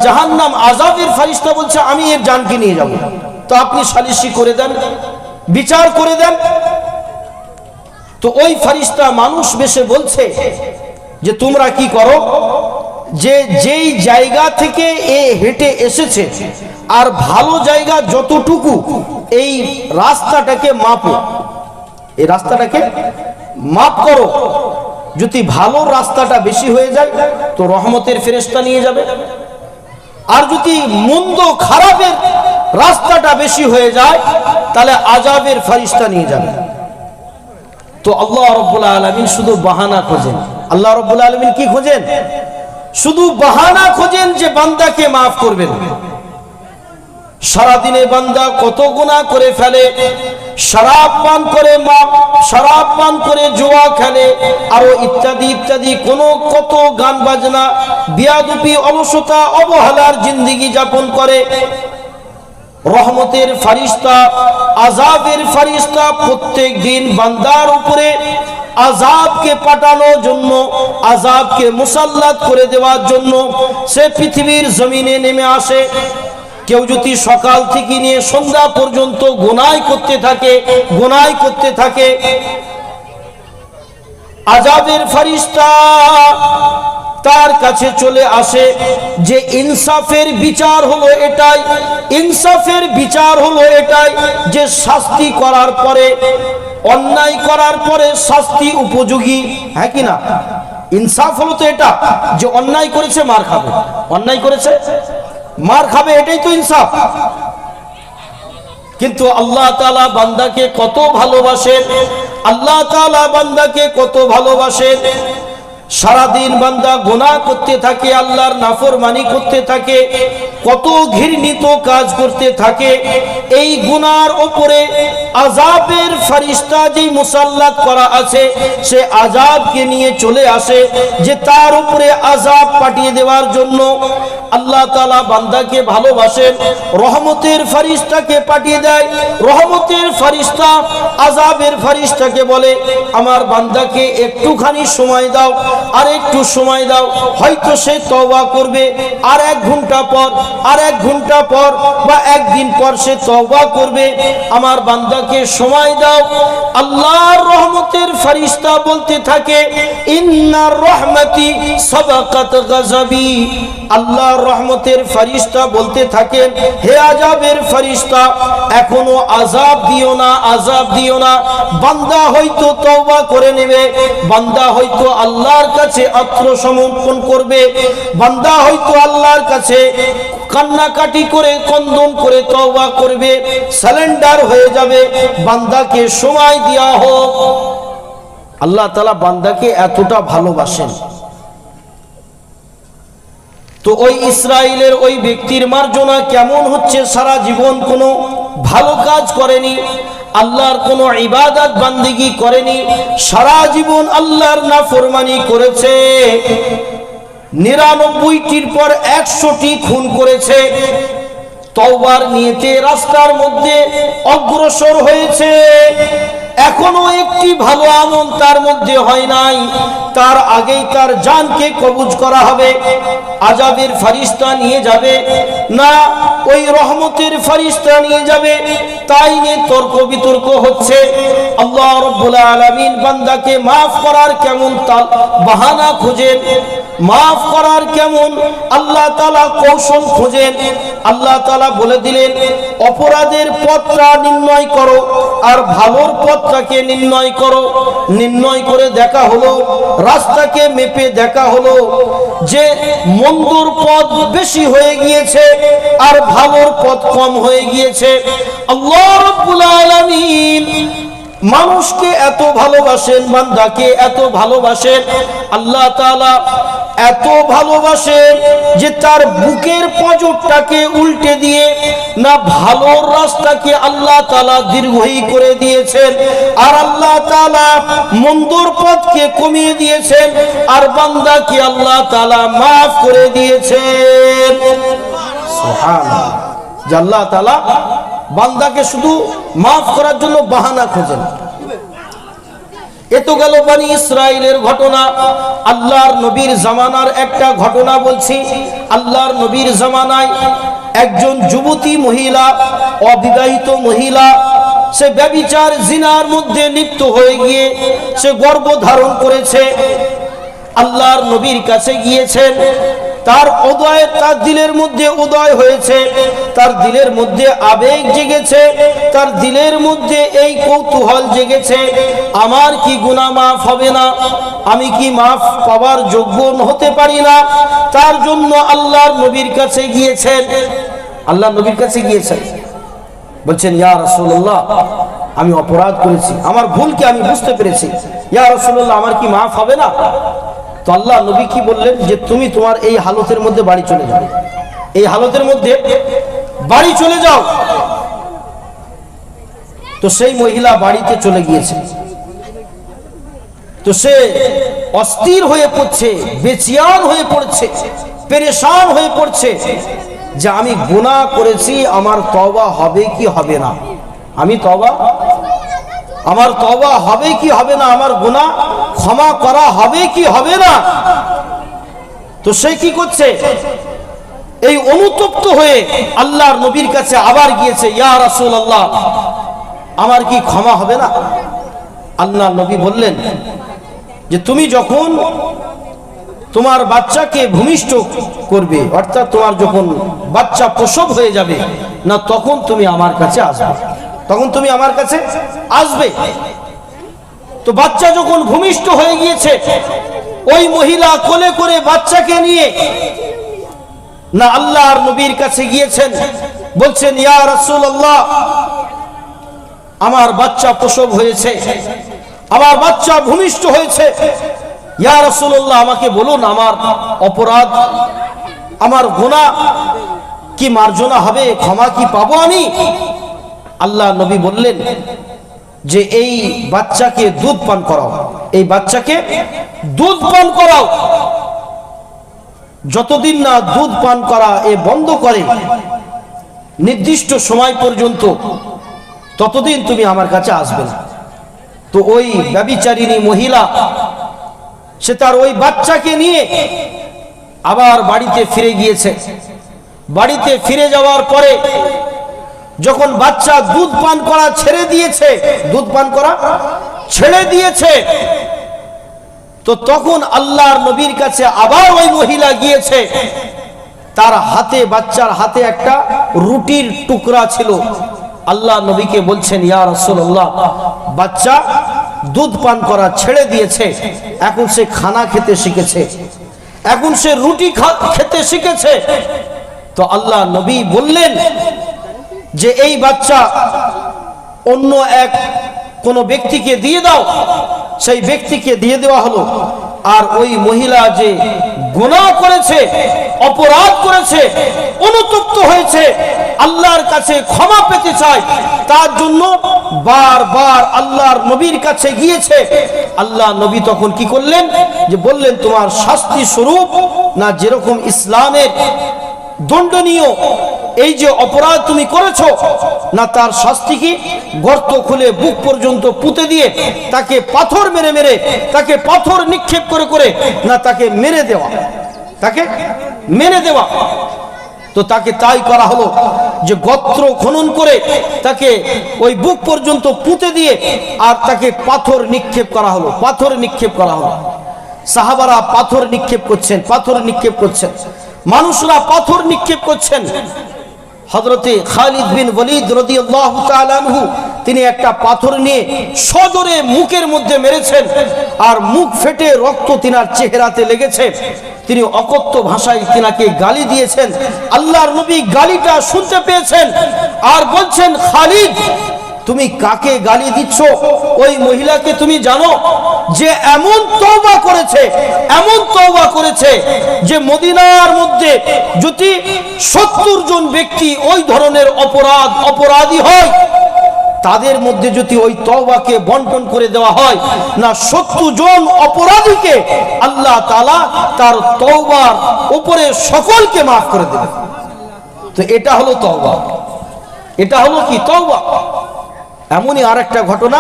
Speaker 1: জাহান্নাম আযাবের ফেরেশতা বলছে আমি এর জানকে নিয়ে যাব। তো আপনি সালিশি করে দেন, বিচার করে দেন। তো ওই ফেরেশতা মানুষ বেশে বলছে যে তোমরা কি করো, যে যেই জায়গা থেকে এ হেঁটে এসেছে আর ভালো জায়গা যতটুকু, এই রাস্তাটাকে মাপো, এই রাস্তাটাকে মাপ করো। যদি ভালো রাস্তাটা বেশি হয়ে যায় তো রহমতের ফেরেশতা নিয়ে যাবে, আর যদি মন্দ খারাপের রাস্তাটা বেশি হয়ে যায় তাহলে আযাবের ফেরেশতা নিয়ে যাবে। তো আল্লাহ রাব্বুল আলামিন শুধু বাহানা খোঁজেন। আল্লাহ রাব্বুল আলামিন কি খোঁজেন? শুধু বাহানা খোঁজেন যে বান্দাকে মাফ করবেন। সারাদিনে বান্দা কত গুনাহ করে ফেলে, শরাব পান করে, শরাব পান করে জুয়া খেলে, আরো ইত্যাদি ইত্যাদি, কত গান বাজনা, বিয়াদুপি, অলসতা, অবহেলার জিন্দেগি যাপন করে। রহমতের ফেরেশতা, আযাবের ফেরেশতা প্রত্যেক দিন বান্দার উপরে আযাবকে পাঠানোর জন্য, আযাবকে মুসাল্লাত করে দেওয়ার জন্য সে পৃথিবীর জমিনে নেমে আসে। কেউ যদি সকাল থেকে নিয়ে সন্ধ্যা পর্যন্ত গুনাহ করতে থাকে, আযাবের ফেরেশতা তার কাছে চলে আসে যে ইনসাফের বিচার হলো এটাই, ইনসাফের বিচার হলো এটাই যে শাস্তি করার পরে, অন্যায় করার পরে শাস্তি উপযোগী, হ্যাঁ কি না? ইনসাফ হলো তো এটা যে অন্যায় করেছে মার খাবে, অন্যায় করেছে মার খাবে, এটাই তো ইনসাফ। কিন্তু আল্লাহ তাআলা বান্দাকে কত ভালোবাসেন, আল্লাহ তাআলা বান্দাকে কত ভালোবাসেন। সারাদিন বান্দা গুনাহ করতে থাকে, আল্লাহর নাফরমানি করতে থাকে, কত ঘৃণিত কাজ করতে থাকে। এই গুনার উপরে আযাবের ফেরেশতা যেই মুসাল্লাত করা আছে, সে আযাবকে নিয়ে চলে আসে যে তার উপরে আযাব পাঠিয়ে দেওয়ার জন্য। আল্লাহ তাআলা বান্দাকে ভালোবাসেন, রহমতের ফেরেশতাকে পাঠিয়ে দেয়। রহমতের ফেরেশতা আযাবের ফেরেশতাকে বলে, আমার বান্দাকে একটুখানি সময় দাও, আর একটু সময় দাও, হয়তো সে তওবা করবে, আর 1 ঘন্টা পর, আর 1 ঘন্টা পর বা একদিন পর সে তওবা করবে, আমার বান্দাকে সময় দাও। আল্লাহর রহমতের ফেরেশতা বলতে থাকে, ইন্নার রহমতি সাবাকাত গাযাবি। আল্লাহর রহমতের ফেরেশতা বলতে থাকেন, হে আযাবের ফেরেশতা, এখনো আযাব দিও না, আযাব দিও না। বান্দা হয়তো তওবা করে নেবে, বান্দা হয়তো আল্লাহর কাছে আত্মসমর্পণ করবে, বান্দা হয়তো আল্লাহর কাছে কান্নাকাটি করে কন্দন করে তওবা করবে, সারেন্ডার হয়ে যাবে। বান্দাকে সময় দেওয়া হোক। আল্লাহ তাআলা বান্দাকে এতটা ভালোবাসেন। তো ওই ইসরাইলের ওই ব্যক্তির মার্জনা কেমন হচ্ছে, সারা জীবন কোনো ভালো কাজ করেনি, আল্লাহর কোনো ইবাদত বান্দিগি করেনি, সারা জীবন আল্লাহর নাফরমানি করেছে, 99টির পর 100টি খুন করেছে, তওবার নিয়তে রাস্তার মধ্যে অগ্রসর হয়েছে, এখনো একটি ভালো আমল তার মধ্যে হয় নাই, তার আগেই তার জানকে কবজ করা হবে। আযাবের ফেরেশতা নিয়ে যাবে না ওই রহমতের ফেরেশতা নিয়ে যাবে, তাই নিয়ে তর্ক বিতর্ক হচ্ছে। আল্লাহ রাব্বুল আলামিন বান্দাকে maaf করার কেমন বাহানা খোঁজেন, maaf করার কেমন আল্লাহ তাআলা কৌশল খোঁজেন। আল্লাহ তাআলা বলে দিলেন, অপরাধের পথটা নির্ণয় করো আর ভালোর পথটাকে নির্ণয় করো। নির্ণয় করে দেখা হলো, রাস্তাকে মেপে দেখা হলো যে মন্দর পথ বেশি হয়ে গিয়েছে আর ভালোর পথ কম হয়ে গিয়েছে। আল্লাহ রাব্বুল আলামিন মানুষকে এত ভালোবাসেন, বান্দাকে এত ভালোবাসেন, আল্লাহ তাআলা এত ভালোবাসেন যে তার বুকের পজরটাকে উল্টে দিয়ে না ভালোর রাস্তাকে আল্লাহ তাআলা দীর্ঘই করে দিয়েছেন, আর আল্লাহ তাআলা মন্দর পথকে কমিয়ে দিয়েছেন, আর বান্দাকে আল্লাহ তাআলা maaf করে দিয়েছেন। সুবহানাল্লাহ। যে আল্লাহ তাআলা বান্দাকে শুধু maaf করার জন্য বাহানা খোঁজেন। এ তো গেল বনি ইসরাইলের ঘটনা। আল্লাহর নবীর জামানার একটা ঘটনা বলছি। আল্লাহর নবীর জামানায় একজন যুবতী মহিলা, অবিবাহিত মহিলা, সে ব্যভিচার জিনার মধ্যে লিপ্ত হয়ে গিয়ে সে গর্ভধারণ করেছে। আল্লাহর নবীর কাছে গিয়েছেন, তার উদয়, তার দিলের মধ্যে উদয় হয়েছে, তার দিলের মধ্যে আবেগ জেগেছে, তার দিলের মধ্যে এই কৌতূহল জেগেছে, আমার কি গুনাহ মাফ হবে না, আমি কি মাফ পাওয়ার যোগ্য হতে পারি না। তার জন্য আল্লাহর নবীর কাছে গিয়েছেন। আল্লাহর নবীর কাছে গিয়েছেন, বলছেন, ইয়া রাসূলুল্লাহ, আমি অপরাধ করেছি, আমার ভুলকে আমি বুঝতে পেরেছি, ইয়া রাসূলুল্লাহ, আমার কি মাফ হবে না? তো আল্লাহ নবী কি বললেন, যে তুমি তোমার এই হালতের মধ্যে বাড়ি চলে যাও, এই হালতের মধ্যে বাড়ি চলে যাও। তো সেই মহিলা বাড়িতে চলে গিয়েছে। তো সে অস্থির হয়ে পড়ছে, বেচিয়ান হয়ে পড়ছে, পেরেশান হয়ে পড়ছে যে আমি গুনাহ করেছি, আমার তওবা হবে কি হবে না, আমার তওবা হবে কি হবে না, আমার গুনাহ ক্ষমা করা হবে কি হবে না। তো সে কি করছে, এই অনুতপ্ত হয়ে আল্লাহর নবীর কাছে আবার গিয়েছে, ইয়া রাসূলুল্লাহ, আমার কি ক্ষমা হবে না? আল্লাহর নবী বললেন যে তুমি যখন তোমার বাচ্চাকে ভূমিষ্ঠ করবে, অর্থাৎ তোমার যখন বাচ্চা প্রসব হয়ে যাবে না, তখন তুমি আমার কাছে আসবে, তখন তুমি আমার কাছে আসবে। তো বাচ্চা যখন ভূমিষ্ঠ হয়ে গিয়েছে, ওই মহিলা কোলে করে বাচ্চাকে নিয়ে না আল্লাহর নবীর কাছে গিয়েছেন, বলছেন ইয়া রাসূলুল্লাহ, আমার বাচ্চা প্রসব হয়েছে, আমার বাচ্চা ভূমিষ্ঠ হয়েছে, ইয়া রাসূলুল্লাহ আমাকে বলুন আমার অপরাধ, আমার গুনাহ কি মার্জনা হবে, ক্ষমা কি পাবো আমি? আল্লাহ নবী বললেন যে এই বাচ্চাকে দুধ পান করাও, এই বাচ্চাকে দুধ পান করাও। যতদিন না দুধ পান করা এ বন্ধ করে নির্দিষ্ট সময় পর্যন্ত, ততদিন তুমি আমার কাছে আসবে না। তো ওই ব্যভিচারিণী মহিলা সে তার ওই বাচ্চাকে নিয়ে আবার বাড়িতে ফিরে গিয়েছে। বাড়িতে ফিরে যাওয়ার পরে যখন বাচ্চা দুধ পান করা ছেড়ে দিয়েছে, দুধ পান করা ছেড়ে দিয়েছে, তো তখন আল্লাহর নবীর কাছে আবার ওই মহিলা গিয়েছে। তার হাতে, বাচ্চার হাতে একটা রুটির টুকরা ছিল। আল্লাহ নবীকে বলছেন ইয়া রাসূলুল্লাহ, বাচ্চা দুধ পান করা ছেড়ে দিয়েছে, এখন সে খানা খেতে শিখেছে, এখন সে রুটি খেতে শিখেছে। তো আল্লাহ নবী বললেন যে এই বাচ্চা অন্য এক কোন ব্যক্তিকে দিয়ে দাও। সেই ব্যক্তিকে দিয়ে দেওয়া হলো। আর ওই মহিলা যে গুনাহ করেছে, অপরাধ করেছে, অনুতপ্ত হয়েছে, আল্লাহর কাছে ক্ষমা পেতে চায়, তার জন্য বারবার আল্লাহর নবীর কাছে গিয়েছে। আল্লাহ নবী তখন কি করলেন, যে বললেন তোমার শাস্তি স্বরূপ না যেরকম ইসলামের দণ্ডনীয় এই যে অপরাধ তুমি করেছো, না তার শাস্তি কি গর্ত খুলে বুক পর্যন্ত পুঁতে দিয়ে তাকে পাথর মেরে মেরে, তাকে পাথর নিক্ষেপ করে করে, না তাকে মেরে দেওয়া, তাকে মেরে দেওয়া। তো তাকে তাই করা হলো, যে গর্ত খনন করে তাকে ওই বুক পর্যন্ত পুঁতে দিয়ে আর তাকে পাথর নিক্ষেপ করা হলো, পাথর নিক্ষেপ করা হলো। সাহাবারা পাথর নিক্ষেপ করছেন, পাথর নিক্ষেপ করছেন, মানুষরা পাথর নিক্ষেপ করছেন। হযরতে খালিদ বিন ওয়ালিদ রাদিয়াল্লাহু তাআলা আনহু তিনি একটা পাথর নিয়ে সজোরে মুখের মধ্যে মেরেছেন, আর মুখ ফেটে রক্ত তিনার চেহারাতে লেগেছে। তিনি অকথ্য ভাষায় তিনাকে গালি দিয়েছেন। আল্লাহর নবী গালিটা শুনতে পেয়েছেন আর বলছেন, খালিদ তুমি কাকে গালি দিচ্ছ? ওই মহিলাকে তুমি জানো যে এমন তওবা করেছে, এমন তওবা করেছে যে মদিনার মধ্যে যদি 70 জন ব্যক্তি ওই ধরনের অপরাধী হয়, তাদের মধ্যে যদি ওই তওবাকে বন্টন করে দেওয়া হয় না, 70 জন অপরাধীকে আল্লাহ তাআলা তার তওবার উপরে সকলকে মাফ করে দেবেন। তো এটা হলো তওবা, এটা হলো কি তওবা। এমনই আরেকটা ঘটনা,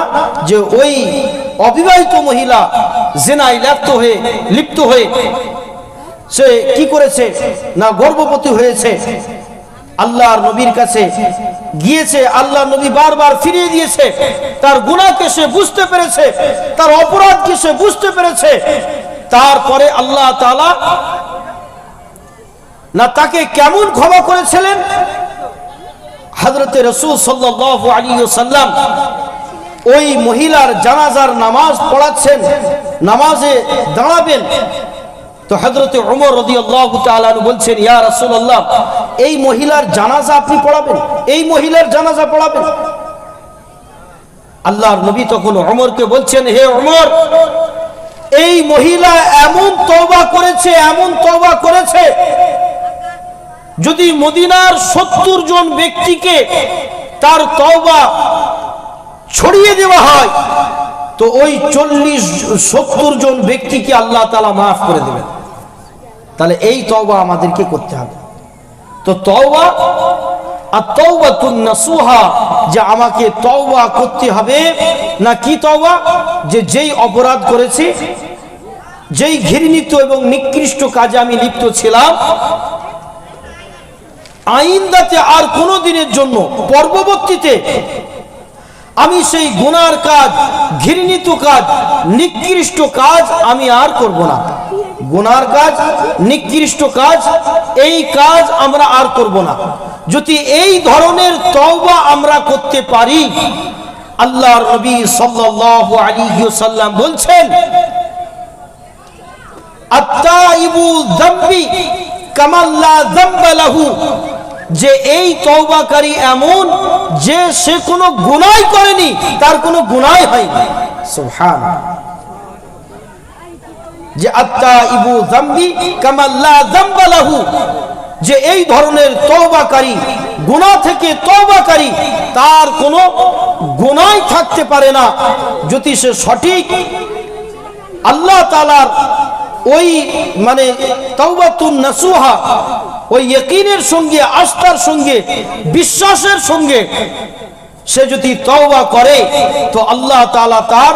Speaker 1: যে ওই অবিবাহিত মহিলা জিনায় লিপ্ত হয়ে সে কি করেছে না, গর্ভবতী হয়েছে। আল্লাহর নবীর কাছে গিয়েছে, আল্লাহ নবী বারবার ফিরিয়ে দিয়েছে। তার গুনাহকে সে বুঝতে পেরেছে, তার অপরাধকে সে বুঝতে পেরেছে। তারপরে আল্লাহ তাআলা না তাকে কেমন ক্ষমা করেছিলেন। হযরতে রাসূল সাল্লাল্লাহু আলাইহি ওয়াসাল্লাম ওই মহিলার জানাজার নামাজ পড়াচ্ছেন, নামাজে দাঁড়াবেন। তো হযরতে ওমর রাদিয়াল্লাহু তাআলা আনহু বলছেন, ইয়া রাসূলুল্লাহ এই মহিলার জানাজা আপনি পড়াবেন, এই মহিলার জানাজা পড়াবেন। আল্লাহর নবী তখন ওমরকে বলছেন, হে ওমর এই মহিলা এমন তওবা করেছে, এমন তওবা করেছে, যদি মদিনার 70 জন ব্যক্তিকে তার তওবা ছড়িয়ে দেওয়া হয়, তো ওই 70 জন ব্যক্তিকে আল্লাহ তাআলা মাফ করে দেবেন। তাহলে এই তওবা আমাদেরকে করতে হবে। তো তওবা আর তাওবাতুন নাসুহা, যে আমাকে তওবা করতে হবে না কি তওবা, যে যেই অপরাধ করেছি, যেই ঘৃণিত এবং নিকৃষ্ট কাজে আমি লিপ্ত ছিলাম, আইন্দাতে আর কোনো দিনের জন্য পরবর্তীতে আমি সেই গুনার কাজ, ঘৃণিত কাজ, নিকৃষ্ট কাজ আমি আর করব না। গুনার কাজ, নিকৃষ্ট কাজ, এই কাজ আমরা আর করব না। যদি এই ধরনের তওবা আমরা করতে পারি, আল্লাহর নবী সাল্লাল্লাহু আলাইহি ওয়াসাল্লাম বলছেন, আত-তাইবু যামবি কামা লা যামবা লাহু, যে এই তওবাকারী এমন যে সে কোনো গুনাহ করেনি, তার কোনো গুনাহ হয়নি। সুবহানাল্লাহ। যে আত্তাইবু যামবি কামা লা যামবা লাহু, যে এই ধরনের তওবাকারী, গুনাহ থেকে তওবাকারী, তার কোনো গুনাহ থাকতে পারে না যদি সে সঠিক আল্লাহ তাআলার ওই মানে তাওবাতুন নাসুহা, ওই ইয়াকিনের সঙ্গে, আস্থার সঙ্গে, বিশ্বাসের সঙ্গে সে যদি তওবা করে, তো আল্লাহ তাআলা তার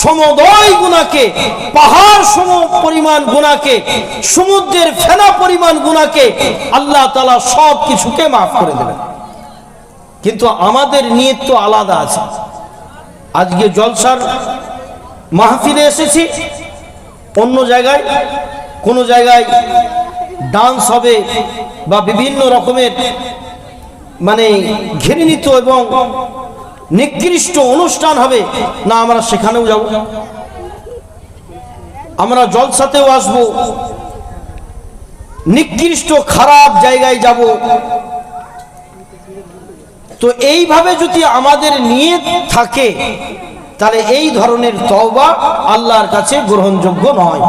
Speaker 1: সমুদয় গুনাহকে, পাহাড় সম পরিমাণ গুনাহকে, সমুদ্রের ফেনা পরিমাণ গুনাহকে আল্লাহ তাআলা সব কিছুকে মাফ করে দেবেন। কিন্তু আমাদের নিয়ত তো আলাদা আছে। আজকে জলসার মাহফিলে এসেছি, অন্য জায়গায় কোনো জায়গায় ডান্স হবে বা বিভিন্ন রকমের মানে ঘৃণিত এবং নিকৃষ্ট অনুষ্ঠান হবে, না আমরা সেখানেও যাব? আমরা জলসাতেও আসব, নিকৃষ্ট খারাপ জায়গায় যাব? তো এইভাবে যদি আমাদের নিয়ত থাকে, তাহলে এই ধরনের তওবা আল্লাহর কাছে গ্রহণযোগ্য নয়।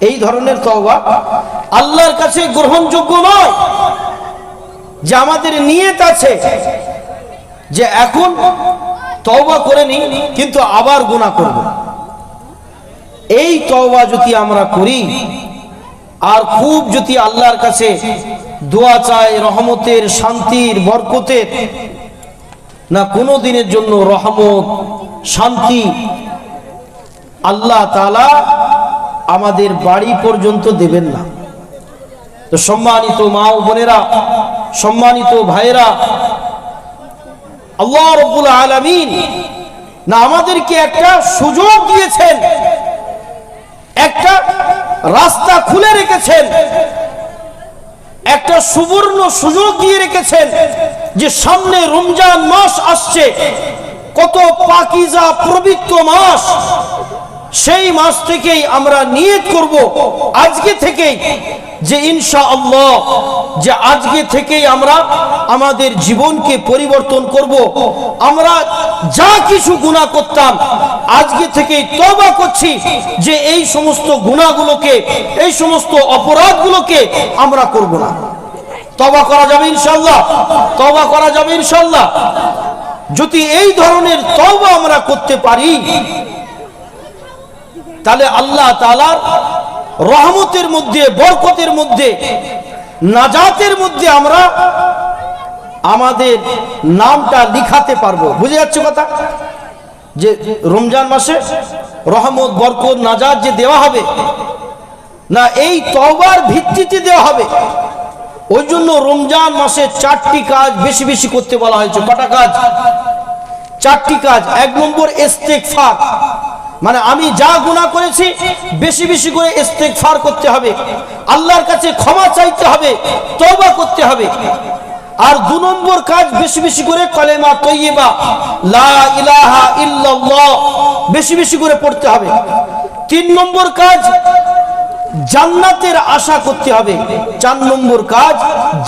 Speaker 1: এই ধরনের তওবা আল্লাহর কাছে গ্রহণযোগ্য নয়। যে আমাদের নিয়ত আছে যে এখন তওবা করে নি, কিন্তু আবার গুনাহ করব, এই তওবা যদি আমরা করি আর খুব যদি আল্লাহর কাছে দোয়া চাই রহমতের, শান্তির, বরকতের, না কোনো দিনের জন্য রহমত, শান্তি আল্লাহ তাআলা আমাদের বাড়ি পর্যন্ত দেবেন না। তো সম্মানিত মা ও বোনেরা, সম্মানিত ভাইয়েরা, আল্লাহ রাব্বুল আলামিন না আমাদেরকে একটা সুযোগ দিয়েছেন, একটা রাস্তা খুলে রেখেছেন, একটা সুবর্ণ সুযোগ দিয়ে রেখেছেন যে সামনে রমজান মাস আসছে, কত পাকিজা পবিত্র মাস। সেই মাস থেকেই আমরা নিয়ত করব আজকে থেকেই যে ইনশাআল্লাহ, যে আজকে থেকেই আমরা আমাদের জীবনকে পরিবর্তন করব। আমরা যা কিছু গুনাহ করতাম আজকে থেকেই তওবা করছি যে এই সমস্ত গুনাহগুলোকে, এই সমস্ত অপরাধগুলোকে আমরা করব না। তওবা করা যাবে ইনশাআল্লাহ, তওবা করা যাবে ইনশাআল্লাহ। যদি এই ধরনের তওবা আমরা করতে পারি, তাহলে আল্লাহ তাআলার রহমতের মধ্যে, বরকতের মধ্যে, নাজাতের মধ্যে আমরা আমাদের নামটা লিখাতে পারবো। বুঝে যাচ্ছে কথা? যে রমজান মাসে রহমত, বরকত, নাজাত যে দেওয়া হবে, না এই তওবার ভিত্তিতে দেওয়া হবে। ওই জন্য রমজান মাসে 4টি কাজ বেশি বেশি করতে বলা হয়েছে। কটা কাজ? 4টি কাজ। 1 নম্বর ইস্তেগফার, মানে আমি যা গুনাহ করেছি বেশি বেশি করে ইস্তেগফার করতে হবে, আল্লাহর কাছে ক্ষমা চাইতে হবে, তওবা করতে হবে। আর 2 নম্বর কাজ বেশি বেশি করে কলেমা তয়্যিবা লা ইলাহা ইল্লাল্লাহ বেশি বেশি করে পড়তে হবে। 3 নম্বর কাজ জান্নাতের আশা করতে হবে। 4 নম্বর কাজ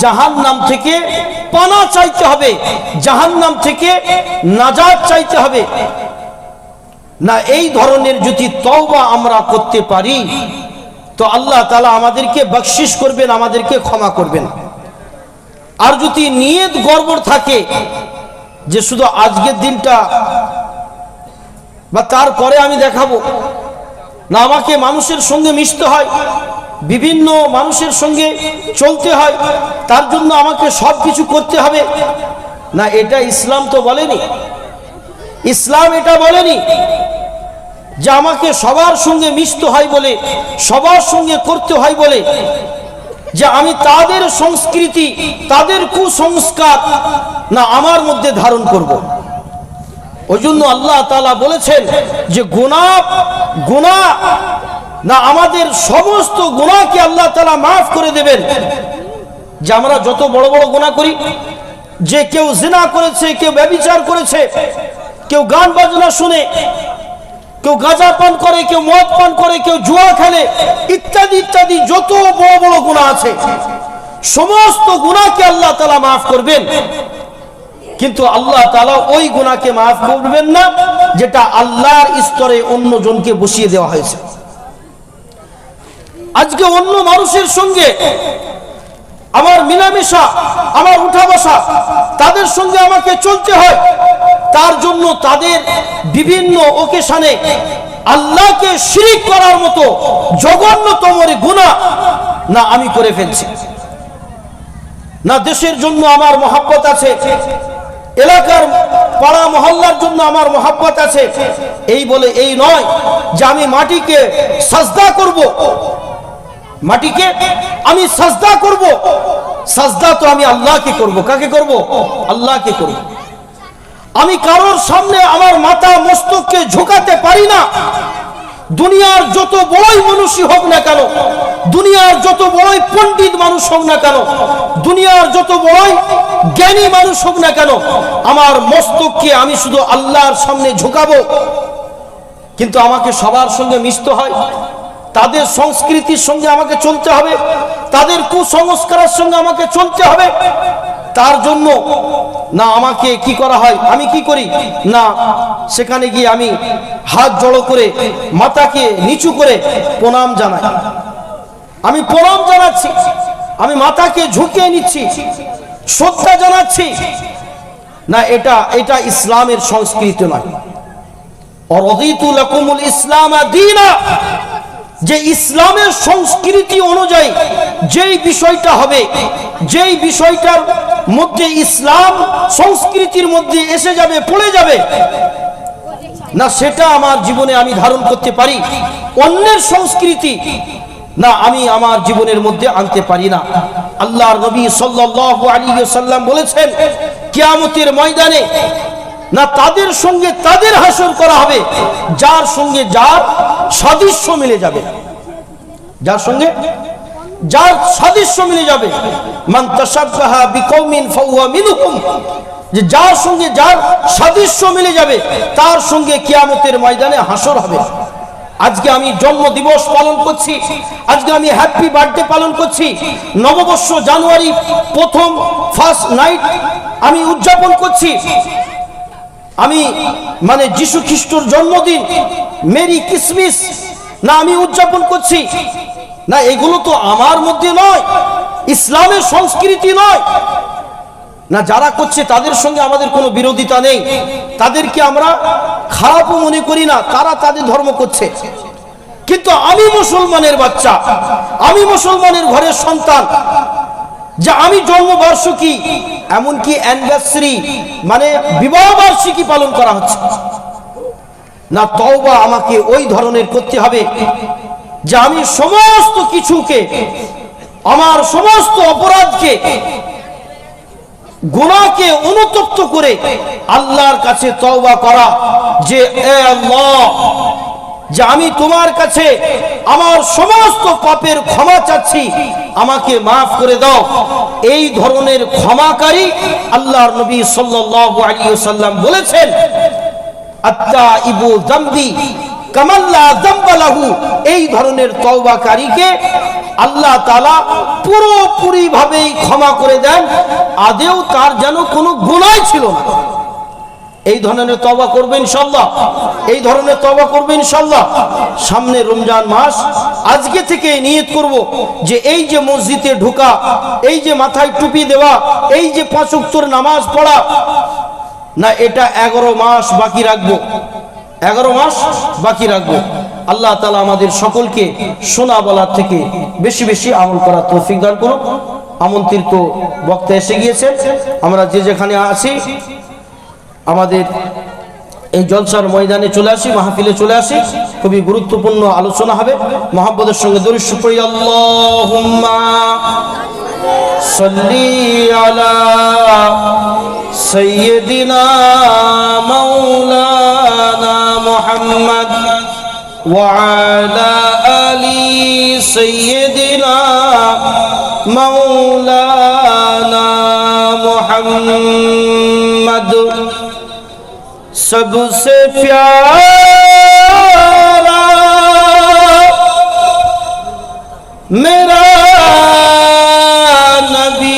Speaker 1: জাহান্নাম থেকে পানা চাইতে হবে, জাহান্নাম থেকে নাজাত চাইতে হবে। না এই ধরনের যদি তওবা আমরা করতে পারি, তো আল্লাহ তাআলা আমাদেরকে বকশিশ করবেন, আমাদেরকে ক্ষমা করবেন। আর যদি নিয়ত গড়বড় থাকে যে শুধু আজকের দিনটা বা তারপরে আমি দেখাবো, না আমাকে মানুষের সঙ্গে মিশতে হয়, বিভিন্ন মানুষের সঙ্গে চলতে হয়, তার জন্য আমাকে সব কিছু করতে হবে, না এটা ইসলাম তো বলেনি। ইসলাম এটা বলেনি যে আমাকে সবার সঙ্গে মিশতে হয় বলে, সবার সঙ্গে করতে হয় বলে, যে আমি তাদের সংস্কৃতি, তাদের কুসংস্কার না আমার মধ্যে ধারণ করব। ওই জন্য আল্লাহ তাআলা বলেছেন যে গুনাহ না আমাদের সমস্ত গুনাহকে আল্লাহ তাআলা মাফ করে দেবেন। যে আমরা যত বড় বড় গুনাহ করি, যে কেউ জিনা করেছে, কেউ ব্যভিচার করেছে, কেউ গান বাজনা শুনে কেউ গাঁজা পান করে, কেউ মদ পান করে, কেউ জুয়া খেলে, ইত্যাদি ইত্যাদি যত বড় বড় গুনাহ আছে, সমস্ত গুনাহকে আল্লাহ তাআলা মাফ করবেন। কিন্তু আল্লাহ তাআলা ওই গুনাহকে মাফ করবেন না যেটা আল্লাহর স্তরে অন্য জনকে বসিয়ে দেওয়া হয়েছে। আজকে অন্য মানুষের সঙ্গে আমার মিলামেশা, আমার উঠা বসা, তাদের সঙ্গে আমাকে চলতে হয়, তার জন্য তাদের বিভিন্ন ওকেশনে আল্লাহকে শিরিক করার মতো জঘন্যতম গুনাহ না আমি করে ফেলছি। না দেশের জন্য আমার মহব্বত আছে, এলাকার পাড়া মহল্লার জন্য আমার মহব্বত আছে, এই বলে এই নয় যে আমি মাটিকে সাজদা করব, মাটিকে আমি সাজদা করব। সাজদা তো আমি আল্লাহকে করব। কাকে করব? আল্লাহকে করব। আমি কারোর সামনে আমার মাথা মস্তককে ঝুঁকাতে পারি না। দুনিয়ার যত বড়ই মানুষই হোক না কেন, দুনিয়ার যত বড়ই পণ্ডিত মানুষ হোক না কেন, দুনিয়ার যত বড়ই জ্ঞানী মানুষ হোক না কেন, আমার মস্তককে আমি শুধু আল্লাহর সামনে ঝুঁকাবো। কিন্তু আমাকে সবার সঙ্গে মিশতে হয়, তাদের সংস্কৃতির সঙ্গে আমাকে চলতে হবে, তাদের কুসংস্কারের সঙ্গে আমাকে চলতে হবে। তার জন্য না আমাকে কি করা হয়, আমি কি করি না, সেখানে গিয়ে আমি হাত জড়ো করে মাথাকে নিচু করে প্রণাম জানাই। আমি প্রণাম জানাচ্ছি, আমি মাথাকে ঝুঁকিয়ে নিচ্ছি, শ্রদ্ধা জানাচ্ছি না। এটা ইসলামের সংস্কৃতি নয়। অরদিতু লাকুমুল ইসলাম দীনা, যে ইসলামের সংস্কৃতি অনুযায়ী যেই বিষয়টা হবে, যেই বিষয়টার মধ্যে ইসলাম সংস্কৃতির মধ্যে এসে যাবে, পড়ে যাবে না, সেটা আমার জীবনে আমি ধারণ করতে পারি। অন্যের সংস্কৃতি না আমি আমার জীবনের মধ্যে আনতে পারি না। আল্লাহর নবী সাল্লাল্লাহু আলাইহি ওয়াসাল্লাম বলেছেন, কিয়ামতের ময়দানে না তাদের সঙ্গে তাদের হাসর করা হবে যার সঙ্গে যার সাদৃশ্য মিলে যাবে, যার সঙ্গে যার সাদৃশ্য মিলে যাবে। মান তাশাব্বাহা বিকওমিন ফাহুয়া মিনহুম, যে যার সঙ্গে যার সাদৃশ্য মিলে যাবে তার সঙ্গে কিয়ামতের ময়দানে হাসর হবে। আজকে আমি জন্ম দিবস পালন করছি, আজকে আমি হ্যাপি বার্থডে পালন করছি, নববর্ষ জানুয়ারি প্রথম ফার্স্ট নাইট আমি উদযাপন করছি, আমি মানে যিশু খ্রিস্টর জন্মদিন মেরি ক্রিসমাস না আমি উদযাপন করছি না। এগুলো তো আমার মধ্যে নয়, ইসলামের সংস্কৃতি নয় না। যারা করছে তাদের সঙ্গে আমাদের কোনো বিরোধিতা নেই, তাদেরকে আমরা খারাপও মনে করি না, তারা তাদের ধর্ম করছে। কিন্তু আমি মুসলমানের বাচ্চা, আমি মুসলমানের ঘরের সন্তান, যে আমি জন্মবার্ষিকী এমনকি অ্যানিভার্সারি মানে বিবাহ বার্ষিকী পালন করা হচ্ছে না, তওবা আমাকে ওই ধরনের করতে হবে যে আমি সমস্ত কিছুকে, আমার সমস্ত অপরাধকে, গুনাহকে অনুতপ্ত করে আল্লাহর কাছে তওবা করা, যে এ আল্লাহ, যে আমি তোমার কাছে আমার সমস্ত পাপের ক্ষমা চাচ্ছি, আমাকে মাফ করে দাও। এই ধরনের ক্ষমাকারী আল্লাহর নবী সাল্লাল্লাহু আলাইহি ওয়াসাল্লাম বলেছেন, আত্তাইবু যামবি কামাল্লা যামবা লাহু, এই ধরনের তওবাকারীকে আল্লাহ তাআলা পুরোপুরি ভাবেই ক্ষমা করে দেন, আদেও তার যেন কোনো গুনাহ ছিল না। এই ধরনের তওবা করবেন ইনশাআল্লাহ, এই ধরনের তওবা করবেন ইনশাআল্লাহ। সামনে রমজান মাস, আজকে থেকে নিয়ত করব যে এই যে মসজিদে ঢোকা, এই যে মাথায় টুপি দেওয়া, এই যে 5 ওয়াক্তের নামাজ পড়া না, এটা 11 মাস বাকি রাখবো, 11 মাস বাকি রাখবো। আল্লাহ তাআলা আমাদের সকলকে শোনা বলার থেকে বেশি বেশি আমল করার তৌফিক দান করুন। আমন্ত্রিত বক্তা এসে গিয়েছেন, আমরা যে যেখানে আছি আমাদের এই জলসার ময়দানে চলে আসি, মাহফিলে চলে আসি, খুবই গুরুত্বপূর্ণ আলোচনা হবে। মুহাম্মদের সঙ্গে দরুদ শরীফ পড়ি। আল্লাহুম্মা সাল্লি আলা সাইয়্যিদিনা মাওলানা মুহাম্মদ ওয়া আলা আলি সাইয়্যিদিনা মাওলানা মুহাম্মদ। सबसे प्यारा میرا نبی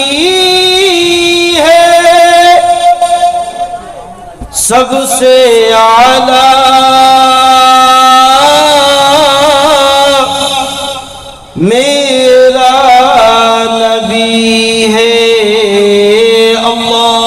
Speaker 1: ہے سب سے اعلیٰ، میرا نبی ہے اللہ